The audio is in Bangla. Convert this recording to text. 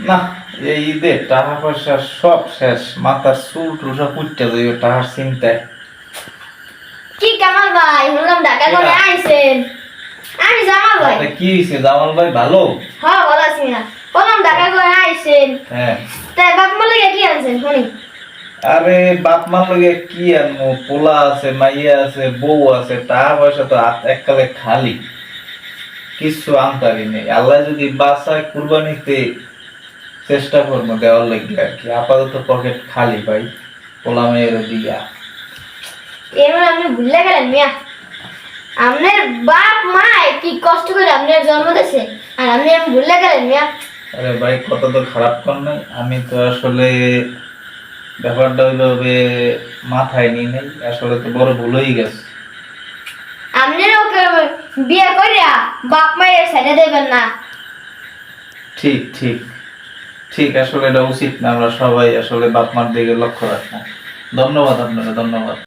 না, এই ঈদে টাকা পয়সা সব শেষ, মাথার চুল টুল সব উঠতে যাইবে টাকার চিন্তায়। কি কামাল ভাই, শুনলাম ঢাকা করে আইছেন। আমি জামাল ভাই। কি হইছে জামাল ভাই, ভালো? হ্যাঁ ভালো আছি না, বললাম ঢাকা করে আইছেন। হ্যাঁ। তাই বাপ মার লাগে কি আনছেন শুনি? আরে বাপ মার লগে কি আনবো, পোলা আছে, মাইয়া আছে, বউ আছে, টাকা পয়সা তো এককালে খালি, কিছু আনতারি নেই। আল্লাহ যদি বাঁচায় কুরবানিতে চেষ্টা করবো দেওয়ার লাগবে আর কি। আপাতত পকেট খালি ভাই, পোলা মাইয়ের দিয়া। এমন আপনি ভুলে গেলেন মিয়া, আপনার বাপ মা কি কষ্ট করে আপনার জন্ম দিয়েছে আর আপনি এমন ভুলে গেলেন মিয়া। আরে ভাই কত তো খারাপ কর নাই, আমি তো আসলে ব্যাপারটা ওইভাবে মাথায় নিই নাই, আসলে তো বড় ভুল হয়ে গেছে। আপনার ওকে বিয়ে করিয়া বাপ মায়ের ছেড়ে দেবেন না। ঠিক ঠিক ঠিক, আসলে এটা উচিত না, আমরা সবাই আসলে বাপ মার দিকে লক্ষ্য রাখবো। ধন্যবাদ আপনারা, ধন্যবাদ।